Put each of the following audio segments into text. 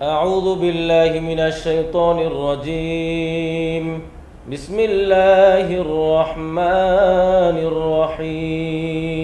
أعوذ بالله من الشيطان الرجيم. بسم الله الرحمن الرحيم.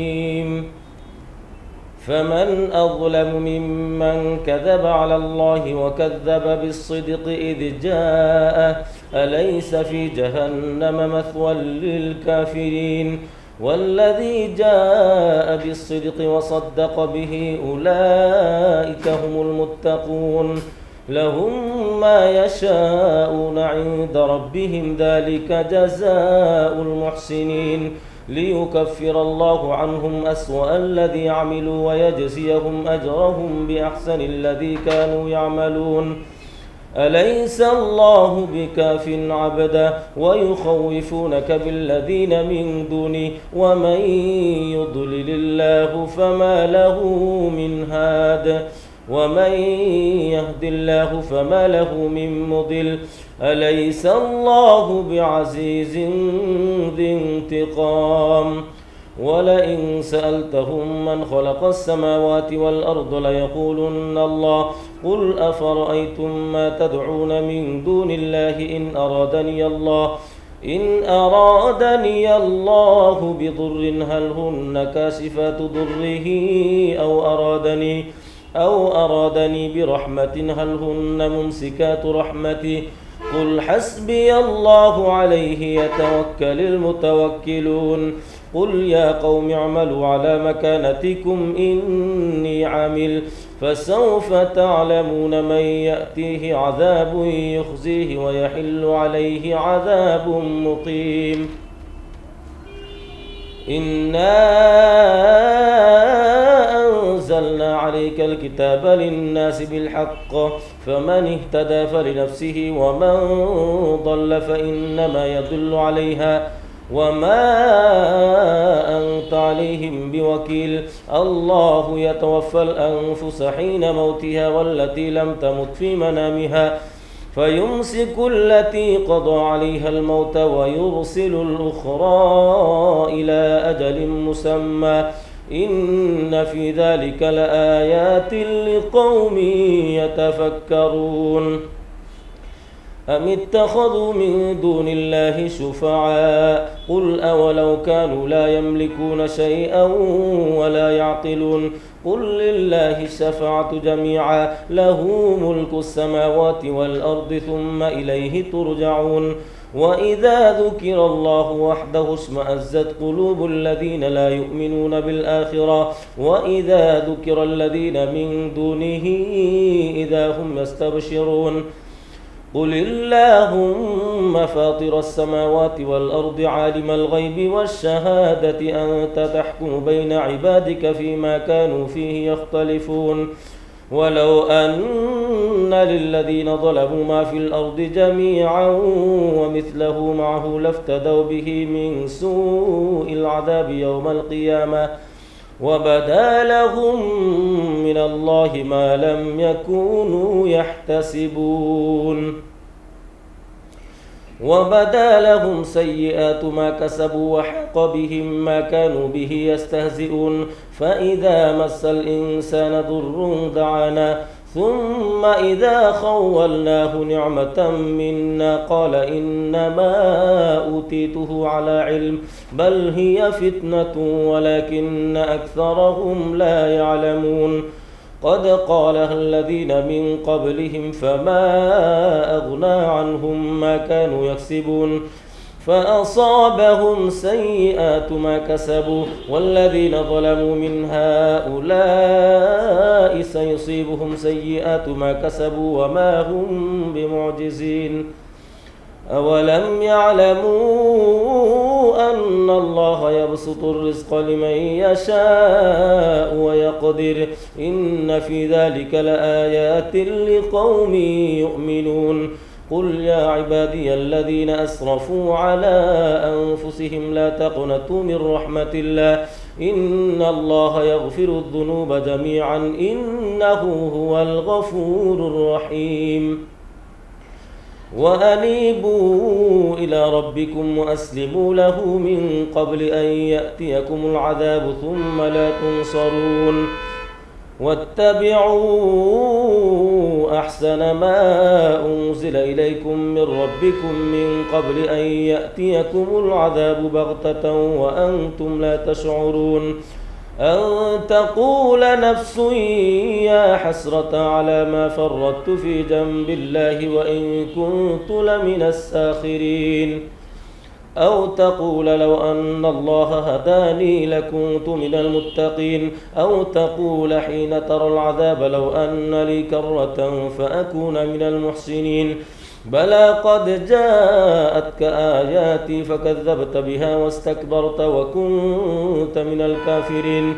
فمن أظلم ممن كذب على الله وكذب بالصدق إذ جاءه أليس في جهنم مثوى للكافرين والذي جاء بالصدق وصدق به أولئك هم المتقون لهم ما يشاءون عند ربهم ذلك جزاء المحسنين ليكفر الله عنهم أسوأ الذي عملوا ويجزيهم أجرهم بأحسن الذي كانوا يعملون أليس الله بكاف عبدا ويخوفونك بالذين من دونه ومن يضلل الله فما له من هاد ومن يهد الله فما له من مضل أليس الله بعزيز ذي انتقام ولئن سألتهم من خلق السماوات والأرض ليقولن الله قل أفرأيتم ما تدعون من دون الله إن أرادني الله بضر هل هن كاشفات ضره أو أرادني برحمة هل هن ممسكات رحمته قل حسبي الله عليه يتوكل المتوكلون قل يا قوم اعملوا على مكانتكم إني عامل فسوف تعلمون من يأتيه عذاب يخزيه ويحل عليه عذاب مقيم إنا أنزلنا عليك الكتاب للناس بالحق فمن اهتدى فلنفسه ومن ضل فإنما يدل عليها وما أنت عليهم بوكيل الله يتوفى الأنفس حين موتها والتي لم تمت في منامها فيمسك التي قضى عليها الموت ويرسل الأخرى إلى أجل مسمى إن في ذلك لآيات لقوم يتفكرون أم اتخذوا من دون الله شفعاء قل أولو كانوا لا يملكون شيئا ولا يعقلون قل لله الشفاعة جميعا له ملك السماوات والأرض ثم إليه ترجعون وإذا ذكر الله وحده اشمأزت قلوب الذين لا يؤمنون بالآخرة وإذا ذكر الذين من دونه إذا هم يستبشرون قل اللهم فاطر السماوات والأرض عالم الغيب والشهادة أنت تحكم بين عبادك فيما كانوا فيه يختلفون ولو أن للذين ظلموا ما في الأرض جميعا ومثله معه لافتدوا به من سوء العذاب يوم القيامة وبدا لهم من الله ما لم يكونوا يحتسبون وبدا لهم سيئات ما كسبوا وحاق بهم ما كانوا به يستهزئون فإذا مس الإنسان ضر دعانا ثم إذا خولناه نعمة منا قال إنما أوتيته على علم بل هي فتنة ولكن أكثرهم لا يعلمون قد قالها الذين من قبلهم فما أغنى عنهم ما كانوا يكسبون فأصابهم سيئات ما كسبوا والذين ظلموا من هؤلاء سيصيبهم سيئات ما كسبوا وما هم بمعجزين أولم يعلموا أن الله يبسط الرزق لمن يشاء ويقدر إن في ذلك لآيات لقوم يؤمنون قل يا عبادي الذين أسرفوا على أنفسهم لا تقنطوا من رحمة الله إن الله يغفر الذنوب جميعا إنه هو الغفور الرحيم وأنيبوا إلى ربكم وأسلموا له من قبل أن يأتيكم العذاب ثم لا تنصرون واتبعوا أحسن ما أنزل إليكم من ربكم من قبل أن يأتيكم العذاب بغتة وأنتم لا تشعرون أن تقول نفس يا حسرة على ما فرطت في جنب الله وإن كنت لمن الساخرين أو تقول لو أن الله هداني لكنت من المتقين أو تقول حين ترى العذاب لو أن لي كرة فأكون من المحسنين بلى قد جاءتك آياتي فكذبت بها واستكبرت وكنت من الكافرين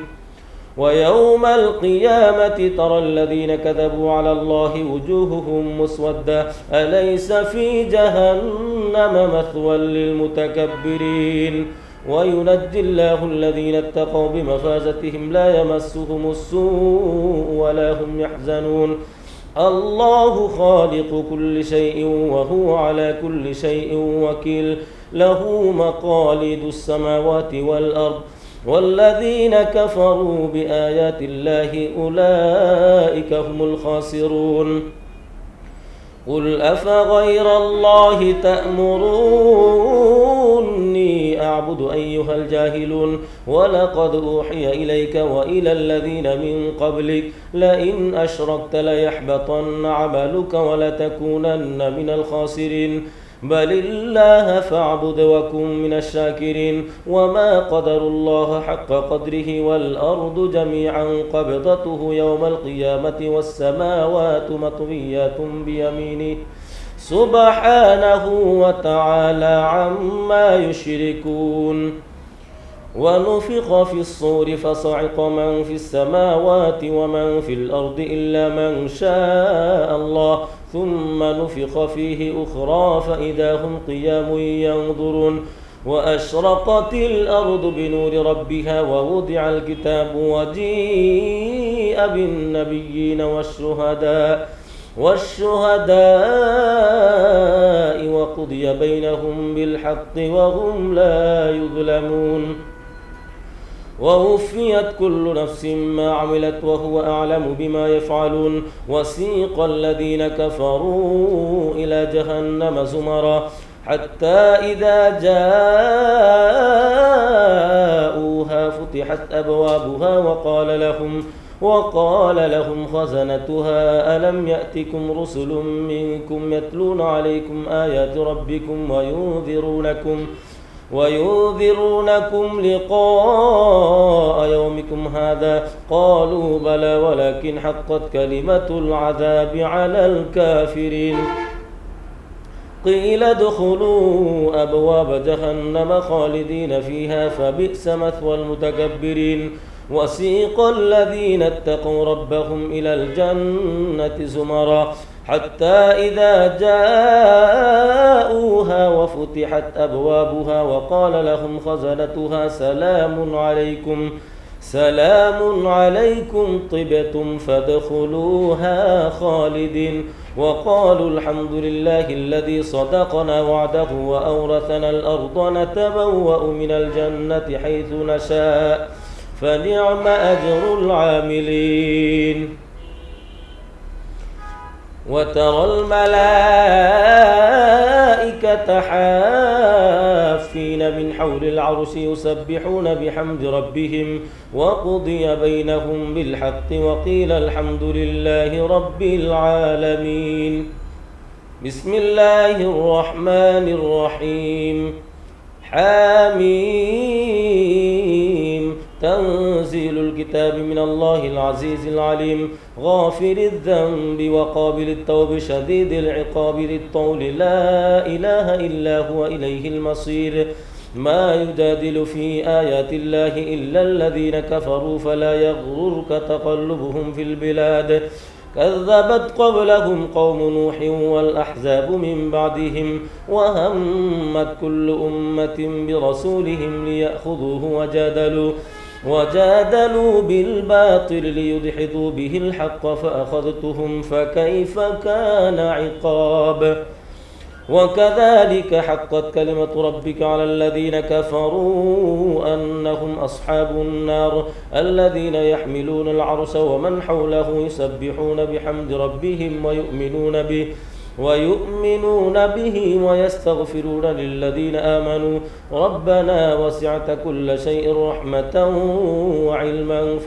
ويوم القيامة ترى الذين كذبوا على الله وجوههم مسودة أليس في جهنم مثوى للمتكبرين وينجي الله الذين اتقوا بمفازتهم لا يمسهم السوء ولا هم يحزنون الله خالق كل شيء وهو على كل شيء وكيل له مقاليد السماوات والأرض والذين كفروا بآيات الله أولئك هم الخاسرون قل أفغير الله تأمروني أعبد أيها الجاهلون ولقد أوحي إليك وإلى الذين من قبلك لئن أشركت ليحبطن عملك ولتكونن من الخاسرين بل الله فاعبد وكن من الشاكرين وما قدر الله حق قدره والأرض جميعا قبضته يوم القيامة والسماوات مطويات بيمينه سبحانه وتعالى عما يشركون ونفخ في الصور فصعق من في السماوات ومن في الأرض إلا من شاء الله ثم نفخ فيه أخرى فإذا هم قيام ينظرون وأشرقت الأرض بنور ربها ووضع الكتاب وجيء بالنبيين والشهداء وقضي بينهم بالحق وهم لا يظلمون ووفيت كل نفس ما عملت وهو أعلم بما يفعلون وسيق الذين كفروا إلى جهنم زمرا حتى إذا جاءوها فتحت أبوابها وقال لهم خزنتها ألم يأتكم رسل منكم يتلون عليكم آيات ربكم وينذرونكم لقاء يومكم هذا قالوا بلى ولكن حقت كلمة العذاب على الكافرين قيل ادخلوا أبواب جهنم خالدين فيها فبئس مثوى المتكبرين وسيق الذين اتقوا ربهم إلى الجنة زمرا حتى إذا جاءوها وفتحت أبوابها وقال لهم خزنتها سلام عليكم طبتم فادخلوها خالدين وقالوا الحمد لله الذي صدقنا وعده وأورثنا الأرض نتبوأ من الجنة حيث نشاء فنعم أجر العاملين وترى الملائكة حافين من حول العرش يسبحون بحمد ربهم وقضي بينهم بالحق وقيل الحمد لله رب العالمين بسم الله الرحمن الرحيم حميم تنزيل الكتاب من الله العزيز العليم غافر الذنب وقابل التوب شديد العقاب ذي الطول لا إله إلا هو إليه المصير ما يجادل في آيات الله إلا الذين كفروا فلا يغررك تقلبهم في البلاد كذبت قبلهم قوم نوح والأحزاب من بعدهم وهمت كل أمة برسولهم ليأخذوه وجادلوا بالباطل ليدحضوا به الحق فأخذتهم فكيف كان عقاب وكذلك حقت كلمة ربك على الذين كفروا أنهم أصحاب النار الذين يحملون العرش ومن حوله يسبحون بحمد ربهم ويؤمنون به ويستغفرون للذين آمنوا ربنا وسعت كل شيء رحمة وعلما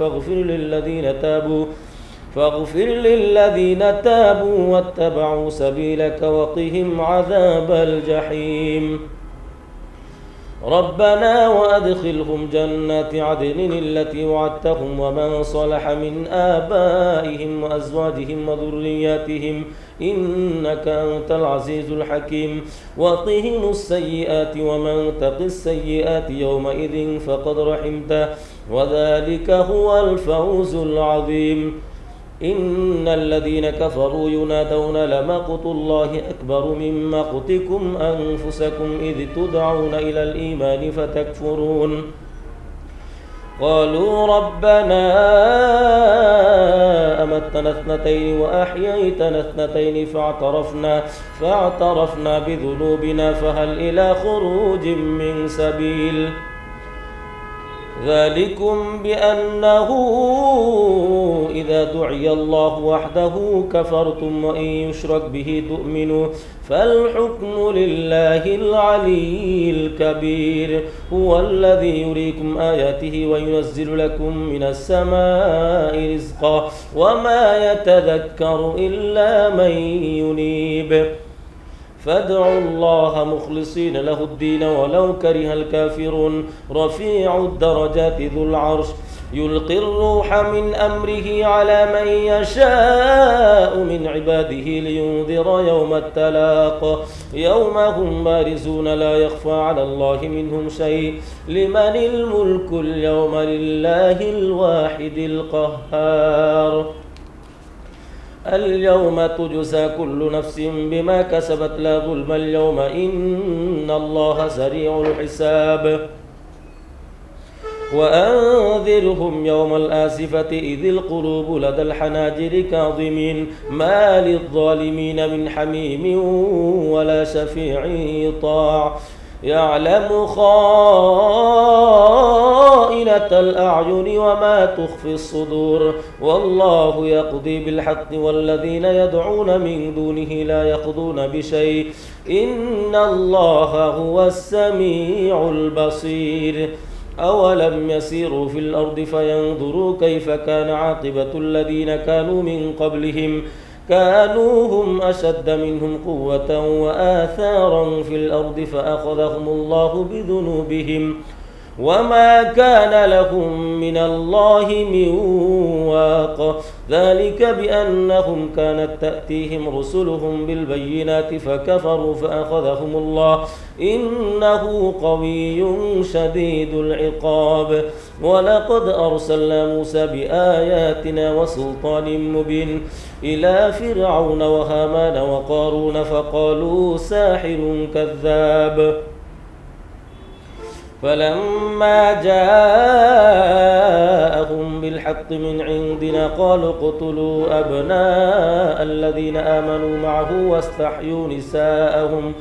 فاغفر للذين تابوا واتبعوا سبيلك وقهم عذاب الجحيم ربنا وأدخلهم جنات عدن التي وعدتهم ومن صلح من آبائهم وأزواجهم وذرياتهم إنك أنت العزيز الحكيم وقهم السيئات ومن تق السيئات يومئذ فقد رحمته وذلك هو الفوز العظيم إن الذين كفروا ينادون لمقت الله أكبر من مقتكم أنفسكم إذ تدعون إلى الإيمان فتكفرون قالوا ربنا أمتنا اثنتين وأحييتنا اثنتين فاعترفنا بذنوبنا فهل إلى خروج من سبيل ذلكم بأنه إذا دعي الله وحده كفرتم وإن يشرك به تؤمنوا فالحكم لله العلي الكبير هو الذي يريكم آياته وينزل لكم من السماء رزقا وما يتذكر إلا من ينيب فادعوا الله مخلصين له الدين ولو كره الكافرون رفيع الدرجات ذو العرش يلقي الروح من أمره على من يشاء من عباده لينذر يوم التلاق يوم هم بارزون لا يخفى على الله منهم شيء لمن الملك اليوم لله الواحد القهار اليوم تجزى كل نفس بما كسبت لا ظلم اليوم إن الله سريع الحساب وأنذرهم يوم الآسفة إذ القلوب لدى الحناجر كاظمين ما للظالمين من حميم ولا شفيع يطاع يعلم خائنة الأعين وما تخفي الصدور والله يقضي بالحق والذين يدعون من دونه لا يقضون بشيء إن الله هو السميع البصير أولم يسيروا في الأرض فينظروا كيف كان عاقبة الذين كانوا من قبلهم كانوا هم أشد منهم قوة وآثارا في الأرض فأخذهم الله بذنوبهم وما كان لهم من الله من واق ذلك بأنهم كانت تأتيهم رسلهم بالبينات فكفروا فأخذهم الله إنه قوي شديد العقاب ولقد أرسلنا موسى بآياتنا وسلطان مبين إلى فرعون وهامان وقارون فقالوا ساحر كذاب فلما جاءهم بالحق من عندنا قالوا اقتلوا أبناء الذين آمنوا معه واستحيوا نساءهم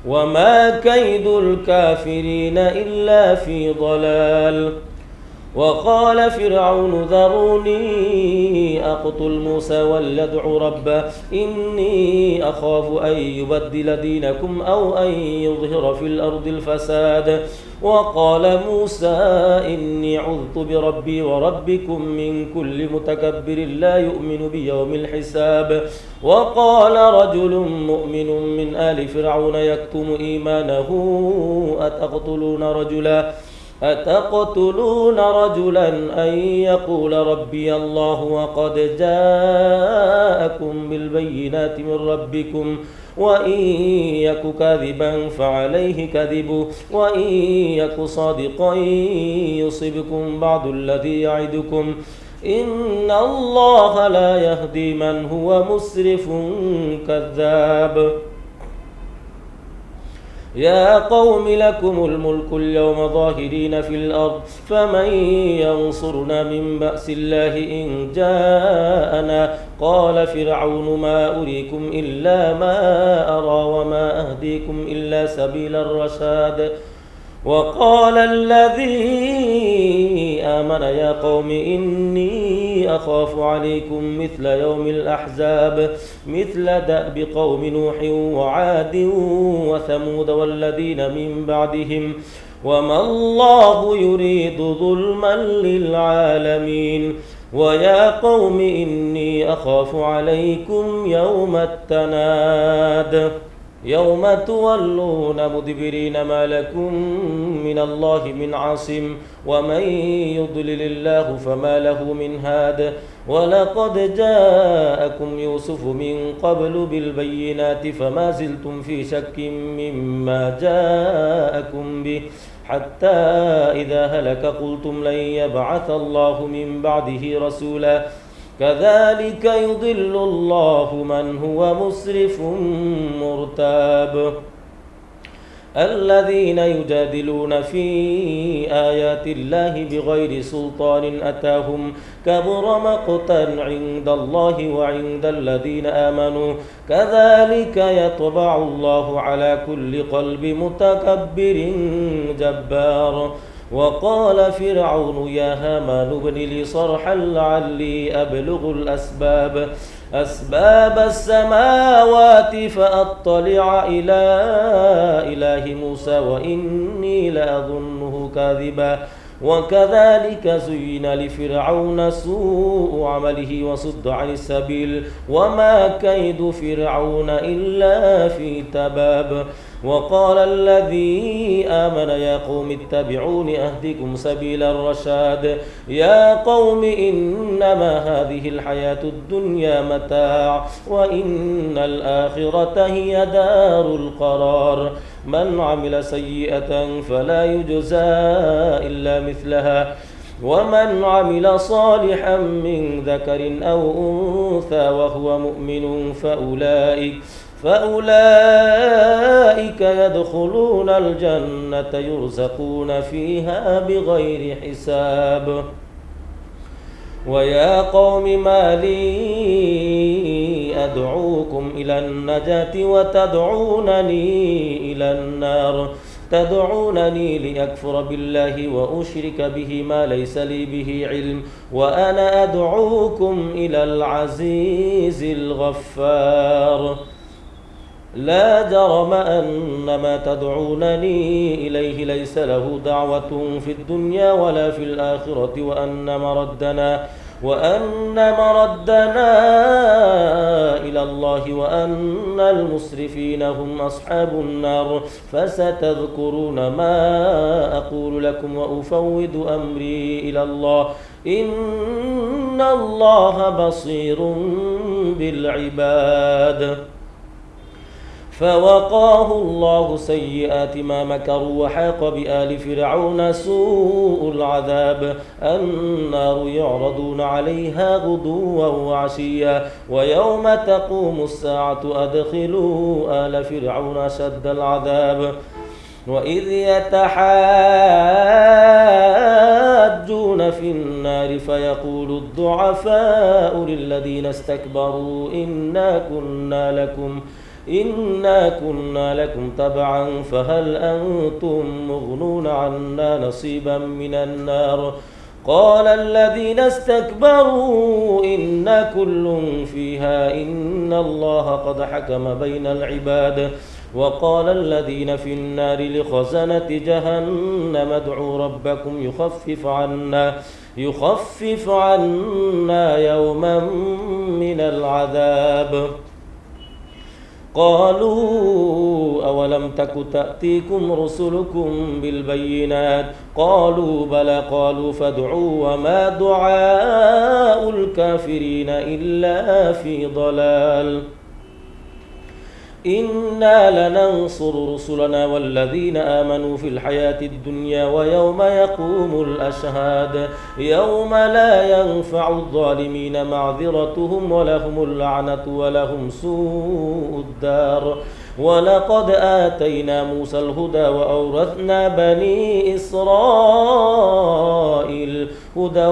وما كيد الكافرين إلا في ضلال وقال فرعون ذروني أقتل موسى وليدع ربه إني أخاف أن يبدل دينكم أو أن يظهر في الأرض الفساد وقال موسى إني عذت بربي وربكم من كل متكبر لا يؤمن بيوم الحساب وقال رجل مؤمن من آل فرعون يكتم إيمانه أتقتلون رجلا أن يقول ربي الله وقد جاءكم بالبينات من ربكم وإن يك كاذبا فعليه كذبه وإن يك صادقا يصبكم بعض الذي يعدكم إن الله لا يهدي من هو مسرف كذاب يا قوم لكم الملك اليوم ظاهرين في الأرض فمن ينصرنا من بأس الله إن جاءنا قال فرعون ما أريكم إلا ما أرى وما أهديكم إلا سبيل الرشاد وقال الذي آمن يا قوم إني أخاف عليكم مثل يوم الأحزاب مثل دأب قوم نوح وعاد وثمود والذين من بعدهم وما الله يريد ظلما للعالمين ويا قوم إني أخاف عليكم يوم التناد يوم تولون مدبرين ما لكم من الله من عاصم ومن يضلل الله فما له من هاد ولقد جاءكم يوسف من قبل بالبينات فما زلتم في شك مما جاءكم به حتى إذا هلك قلتم لن يبعث الله من بعده رسولا كذلك يضل الله من هو مسرف مرتاب الذين يجادلون في آيات الله بغير سلطان أتاهم كبر مقتا عند الله وعند الذين آمنوا كذلك يطبع الله على كل قلب متكبر جبار وقال فرعون يا هامان ابن لي صرحا لعلي أبلغ أسباب السماوات فأطلع إلى إله موسى وإني لأظنه كاذبا وكذلك زين لفرعون سوء عمله وصد عن السبيل وما كيد فرعون إلا في تباب وقال الذي آمن يا قوم اتبعون أهدكم سبيل الرشاد يا قوم إنما هذه الحياة الدنيا متاع وإن الآخرة هي دار القرار من عمل سيئة فلا يجزى إلا مثلها ومن عمل صالحا من ذكر أو أنثى وهو مؤمن فأولئك يدخلون الجنة يرزقون فيها بغير حساب ويا قوم ما لي أدعوكم إلى النجاة وتدعونني إلى النار تدعونني لأكفر بالله وأشرك به ما ليس لي به علم وأنا أدعوكم إلى العزيز الغفار لا جرم أن ما تدعونني إليه ليس له دعوة في الدنيا ولا في الآخرة وأن مردنا إلى الله وأن المسرفين هم أصحاب النار فستذكرون ما أقول لكم وأفوض أمري إلى الله إن الله بصير بالعباد فوقاه الله سيئات ما مكروا وحاق بآل فرعون سوء العذاب النار يعرضون عليها غدوا وعشيا ويوم تقوم الساعة أدخلوا آل فرعون أشد العذاب وإذ يتحاجون في النار فيقول الضعفاء للذين استكبروا إنا كنا لكم تبعا فهل أنتم مغنون عنا نصيبا من النار قال الذين استكبروا إنا كل فيها إن الله قد حكم بين العباد وقال الذين في النار لخزنة جهنم ادعوا ربكم يخفف عنا يوما من العذاب قالوا أولم تك تأتيكم رسلكم بالبينات قالوا بلى قالوا فادعوا وما دعاء الكافرين إلا في ضلال إنا لننصر رسلنا والذين آمنوا في الحياة الدنيا ويوم يقوم الأشهاد يوم لا ينفع الظالمين معذرتهم ولهم اللعنة ولهم سوء الدار. ولقد آتينا موسى الهدى وأورثنا بني إسرائيل هدى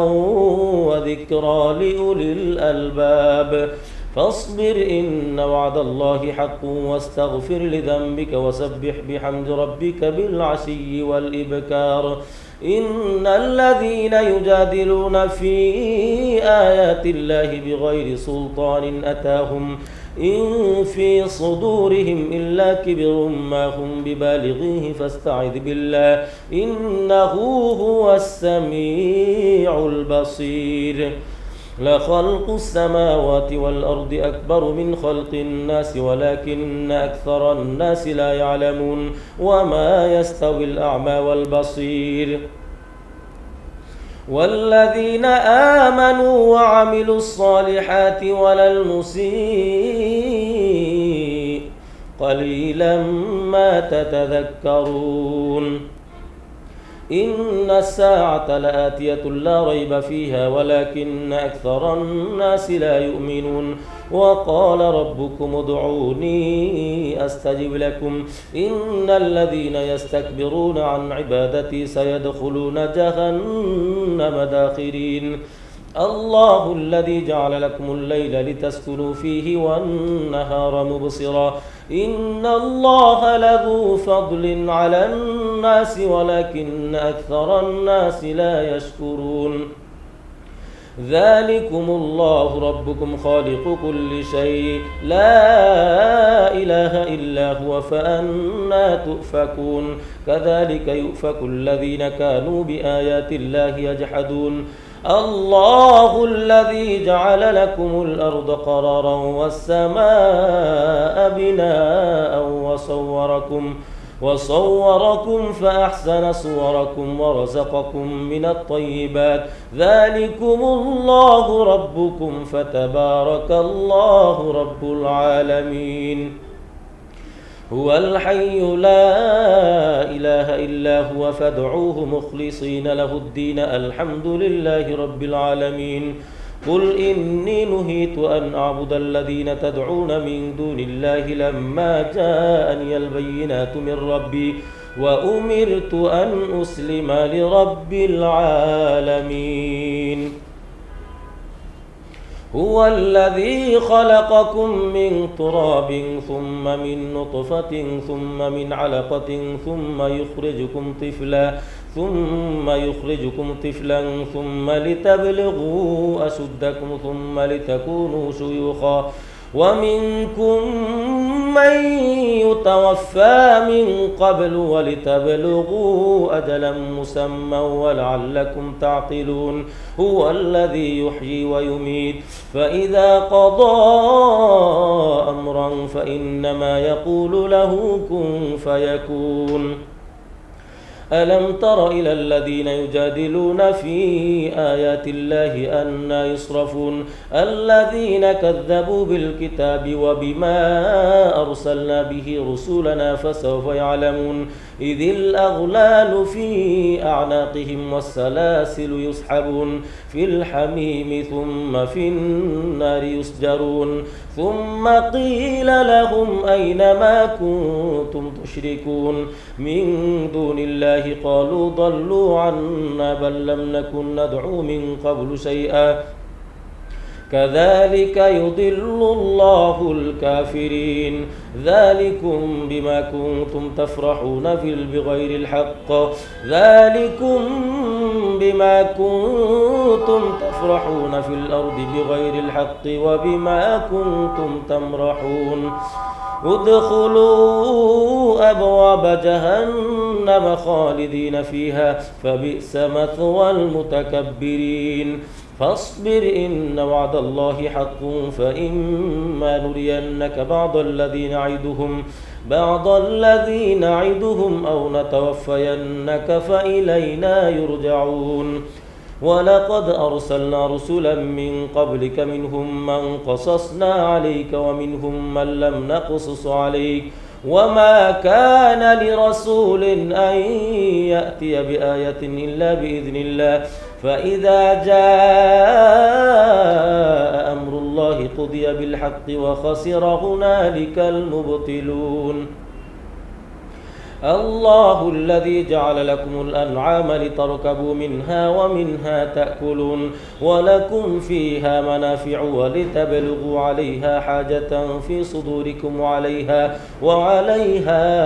وذكرى لأولي الألباب. فاصبر إن وعد الله حق واستغفر لذنبك وسبح بحمد ربك بالعشي والإبكار. إن الذين يجادلون في آيات الله بغير سلطان أتاهم إن في صدورهم إلا كبر ما هم ببالغيه فاستعذ بالله إنه هو السميع البصير. لخلق السماوات والأرض أكبر من خلق الناس ولكن أكثر الناس لا يعلمون. وما يستوي الأعمى والبصير. والذين آمنوا وعملوا الصالحات ولا المسيء قليلا ما تتذكرون. إن الساعة لآتية لا ريب فيها ولكن أكثر الناس لا يؤمنون. وقال ربكم ادعوني أستجب لكم إن الذين يستكبرون عن عبادتي سيدخلون جهنم داخرين. الله الذي جعل لكم الليل لتسكنوا فيه والنهار مبصرا إن الله لذو فضل على الناس ولكن أكثر الناس لا يشكرون. ذلكم الله ربكم خالق كل شيء لا إله إلا هو فأنى تؤفكون. كذلك يؤفك الذين كانوا بآيات الله يجحدون. الله الذي جعل لكم الأرض قرارا والسماء بناء وصوركم فأحسن صوركم ورزقكم من الطيبات. ذلكم الله ربكم فتبارك الله رب العالمين. هو الحي لا إله إلا هو فادعوه مخلصين له الدين الحمد لله رب العالمين. قل إني نهيت أن أعبد الذين تدعون من دون الله لما جاءني البينات من ربي وأمرت أن أسلم لرب العالمين. هو الذي خلقكم من تراب ثم من نطفة ثم من علقة ثم يخرجكم طفلا ثم لتبلغوا أشدكم ثم لتكونوا شيوخا ومنكم من يتوفى من قبل ولتبلغوا أجلا مسمى ولعلكم تعقلون. هو الذي يحيي ويميت فإذا قضى أمرا فإنما يقول له كن فيكون. ألم تر إلى الذين يجادلون في آيات الله أنى يصرفون الذين كذبوا بالكتاب وبما أرسلنا به رسولنا فسوف يعلمون. إذ الأغلال في أعناقهم والسلاسل يسحبون في الحميم ثم في النار يسجرون. ثم قيل لهم أين ما كنتم تشركون من دون الله قالوا ضلوا عنا بل لم نكن ندعو من قبل شيئا كذلك يضل الله الكافرين. ذلكم بما كنتم تفرحون بغير الحق في الأرض بغير الحق وبما كنتم تمرحون. ادخلوا أبواب جهنم خالدين فيها فبئس مثوى المتكبرين. فاصبر إن وعد الله حق فإما نرينك بعض الذي نعدهم أو نتوفينك فإلينا يرجعون. ولقد أرسلنا رسلا من قبلك منهم من قصصنا عليك ومنهم من لم نقصص عليك وما كان لرسول أن يأتي بآية إلا بإذن الله فإذا جاء أمر الله قضي بالحق وخسر هنالك المبطلون الله الذي جعل لكم الأنعام لتركبوا منها ومنها تأكلون ولكم فيها منافع ولتبلغوا عليها حاجة في صدوركم وعليها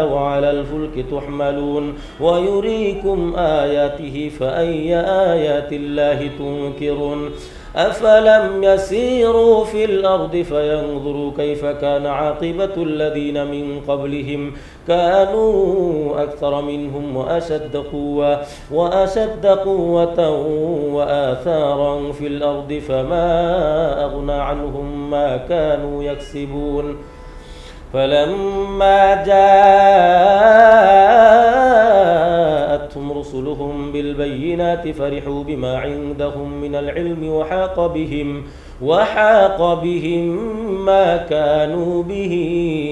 وعلى الفلك تحملون ويريكم آياته فأي آيات الله تنكرون أفلم يسيروا في الأرض فينظروا كيف كان عاقبة الذين من قبلهم كانوا أكثر منهم وأشد قوة وآثارا في الأرض فما أغنى عنهم ما كانوا يكسبون فلما جاءتهم رسلهم بالبينات فرحوا بما عندهم من العلم وحاق بهم ما كانوا به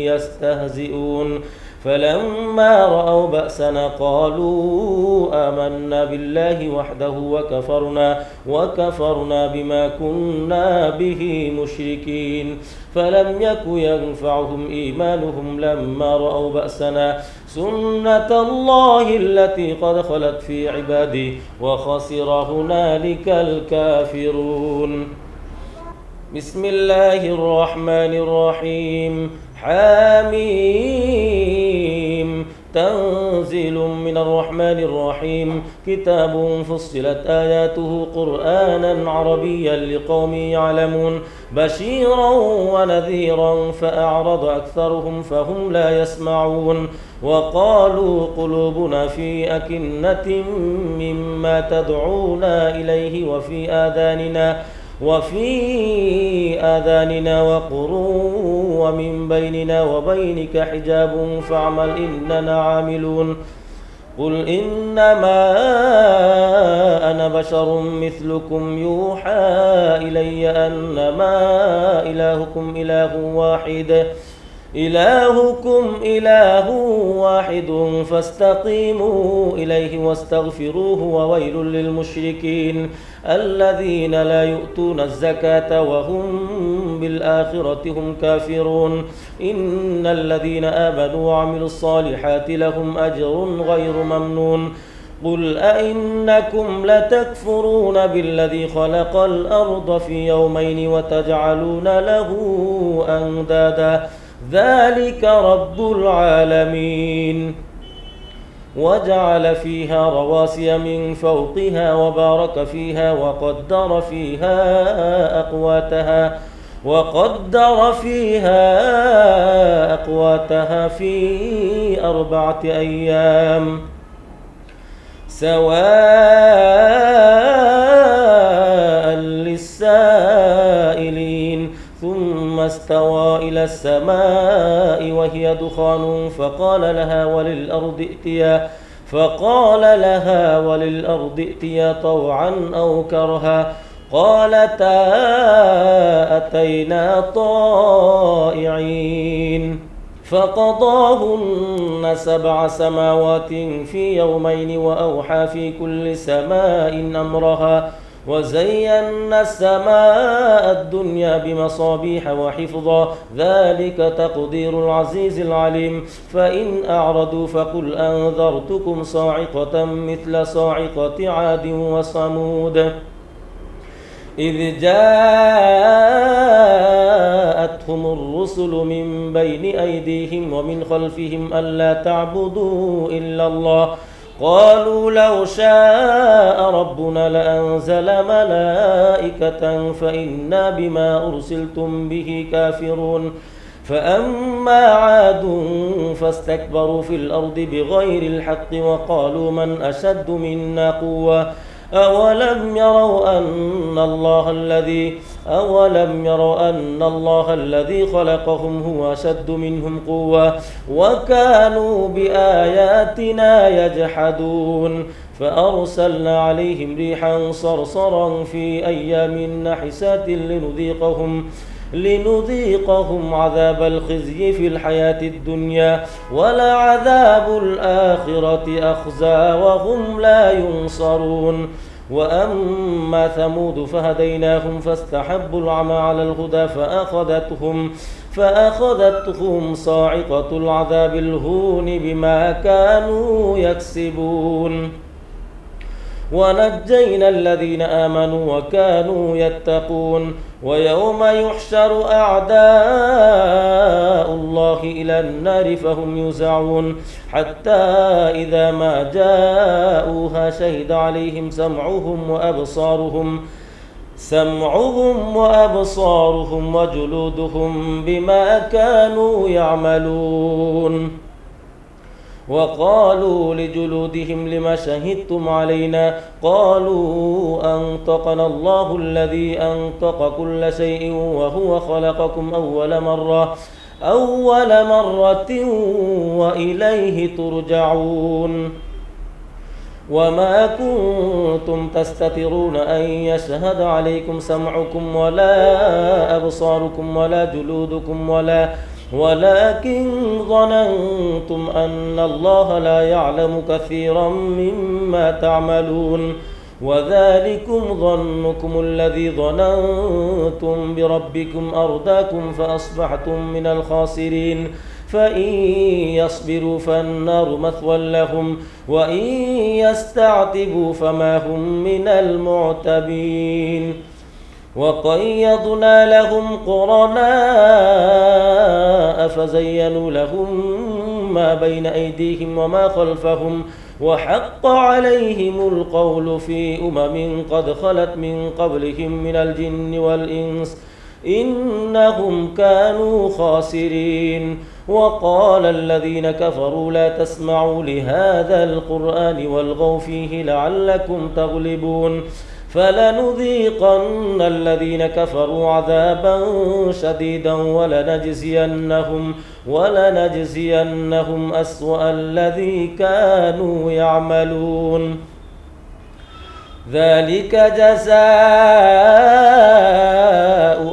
يستهزئون فلما رأوا بأسنا قالوا آمنا بالله وحده وكفرنا بما كنا به مشركين فلم يك ينفعهم إيمانهم لما رأوا بأسنا سنة الله التي قد خلت في عبادي وخسر هنالك الكافرون بسم الله الرحمن الرحيم حميم تنزيل من الرحمن الرحيم كتاب فصلت آياته قرآنا عربيا لقوم يعلمون بشيرا ونذيرا فأعرض أكثرهم فهم لا يسمعون وقالوا قلوبنا في أكنة مما تدعونا إليه وفي آذاننا وقر ومن بيننا وبينك حجاب فاعمل إننا عاملون قل إنما أنا بشر مثلكم يوحى إلي أنما إلهكم إله واحد فاستقيموا إليه واستغفروه وويل للمشركين الذين لا يؤتون الزكاة وهم بالآخرة هم كافرون إن الذين آمنوا وعملوا الصالحات لهم أجر غير ممنون قل أئنكم لتكفرون بالذي خلق الأرض في يومين وتجعلون له أندادا ذلك رب العالمين وجعل فيها رواسي من فوقها وبارك فيها وقدر فيها أقواتها في 4 أيام سواء للسائلين ثم استوى إلى السماء وهي دخان فقال لها وللأرض ائتيا طوعا أو كرها قالتا أتينا طائعين فقضاهن 7 سماوات في يومين وأوحى في كل سماء أمرها وزينا السماء الدنيا بمصابيح وحفظا ذلك تقدير العزيز العليم فإن أعرضوا فقل أنذرتكم صاعقة مثل صاعقة عاد وثمود إذ جاءتهم الرسل من بين أيديهم ومن خلفهم ألا تعبدوا إلا الله قالوا لو شاء ربنا لأنزل ملائكة فإنا بما أرسلتم به كافرون فأما عاد فاستكبروا في الأرض بغير الحق وقالوا من أشد منا قوة أولم يروا أن الله الذي أولم يروا أن الله الذي خلقهم هو أشد منهم قوة وكانوا بآياتنا يجحدون فأرسلنا عليهم ريحا صرصرا في أيام نحسات لنذيقهم عذاب الخزي في الحياة الدنيا ولعذاب الآخرة أخزى وهم لا ينصرون وأما ثمود فهديناهم فاستحبوا العمى على الهدى فأخذتهم صاعقة العذاب الهون بما كانوا يكسبون ونجينا الذين آمنوا وكانوا يتقون ويوم يحشر أعداء الله إلى النار فهم يوزعون حتى إذا ما جاءوها شهد عليهم سمعهم وأبصارهم وجلودهم بما كانوا يعملون وقالوا لجلودهم لما شهدتم علينا قالوا أنطقنا الله الذي أنطق كل شيء وهو خلقكم أول مرة وإليه ترجعون وما كنتم تستترون أن يشهد عليكم سمعكم ولا أبصاركم ولا جلودكم ولكن ظننتم أن الله لا يعلم كثيرا مما تعملون وذلكم ظنكم الذي ظننتم بربكم أرداكم فأصبحتم من الخاسرين فإن يصبروا فالنار مثوى لهم وإن يستعتبوا فما هم من المعتبين وقيضنا لهم قرناء فزينوا لهم ما بين أيديهم وما خلفهم وحق عليهم القول في قد خلت من قبلهم من الجن والإنس إنهم كانوا خاسرين وقال الذين كفروا لا تسمعوا لهذا القرآن والغوا فيه لعلكم تغلبون فلنذيقن الذين كفروا عذابا شديدا ولنجزينهم أسوأ الذي كانوا يعملون ذلك جزاء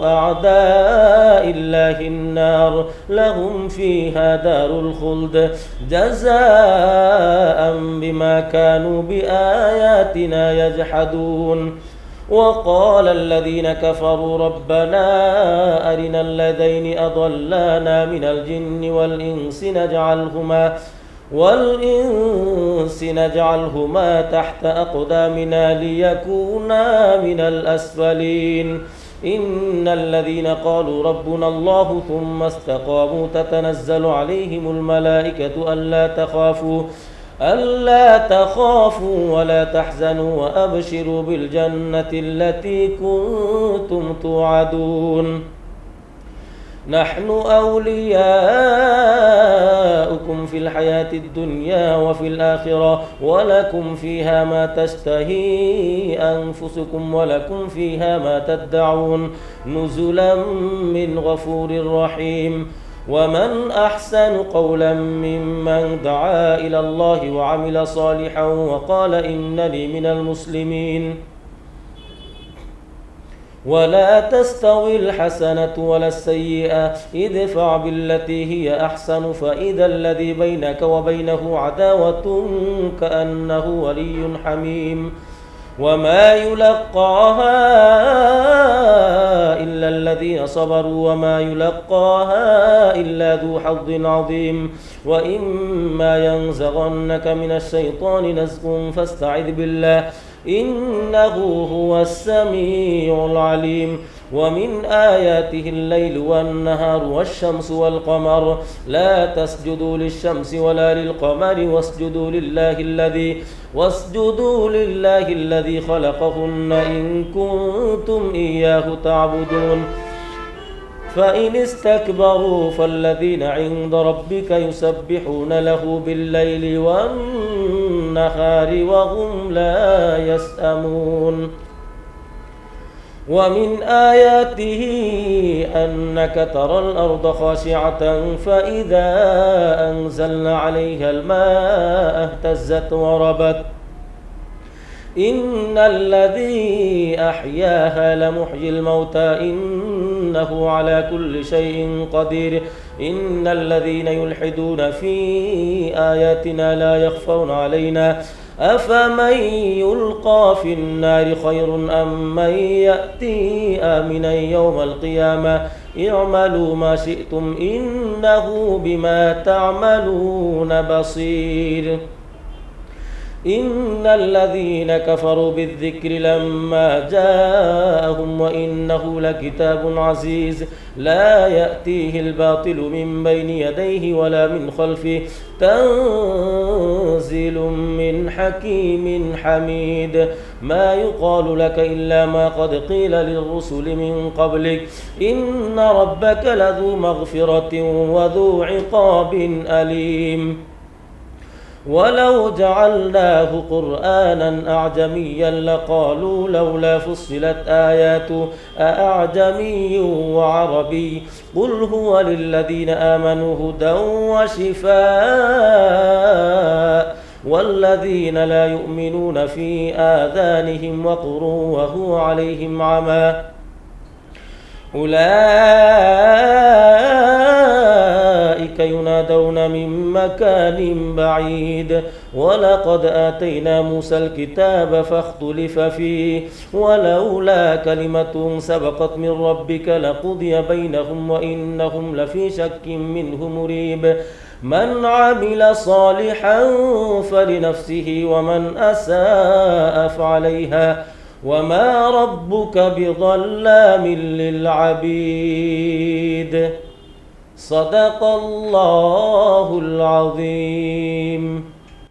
أعداء الله النار لهم فيها دار الخلد جزاء بما كانوا بآياتنا يجحدون وقال الذين كفروا ربنا أرنا الذين أضلانا من الجن والإنس نجعلهما تحت أقدامنا ليكونا من الأسفلين إن الذين قالوا ربنا الله ثم استقاموا تتنزل عليهم الملائكة ألا تخافوا ولا تحزنوا وأبشروا بالجنة التي كنتم توعدون نحن أولياؤكم في الحياة الدنيا وفي الآخرة ولكم فيها ما تشتهي أنفسكم ولكم فيها ما تدعون نزلا من غفور رحيم ومن أحسن قولا ممن دعا إلى الله وعمل صالحا وقال إنني من المسلمين ولا تستوي الحسنة ولا السيئة ادفع بالتي هي أحسن فإذا الذي بينك وبينه عداوة كأنه ولي حميم وما يلقاها إلا الذين صبروا وما يلقاها إلا ذو حظ عظيم وإما ينزغنك من الشيطان نزغ فاستعذ بالله إنه هو السميع العليم ومن آياته الليل والنهار والشمس والقمر لا تسجدوا للشمس ولا للقمر واسجدوا لله الذي خلقهن إن كنتم إياه تعبدون فإن استكبروا فالذين عند ربك يسبحون له بالليل والنهار وهم لا يسأمون ومن آياته أنك ترى الأرض خاشعة فإذا أنزلنا عليها الماء اهتزت وربت إن الذي أحياها لمحيي الموتى إنه على كل شيء قدير إن الذين يلحدون في آياتنا لا يخفون علينا أفمن يلقى في النار خير أم من يأتي آمنا يوم القيامة اعملوا ما شئتم إنه بما تعملون بصير إن الذين كفروا بالذكر لما جاءهم وإنه لكتاب عزيز لا يأتيه الباطل من بين يديه ولا من خلفه تنزيل من حكيم حميد ما يقال لك إلا ما قد قيل للرسل من قبلك إن ربك لذو مغفرة وذو عقاب أليم ولو جعلناه قرآنا أعجميا لقالوا لولا فصلت آياته أأعجمي وعربي قل هو للذين آمنوا هدى وشفاء والذين لا يؤمنون في آذانهم وقر وهو عليهم عمى أولئك ينادون من مكان بعيد ولقد آتينا موسى الكتاب فاختلف فيه ولولا كلمة سبقت من ربك لقضي بينهم وإنهم لفي شك منه مريب من عمل صالحا فلنفسه ومن أساء فعليها وما ربك بظلام للعبيد صدق الله العظيم.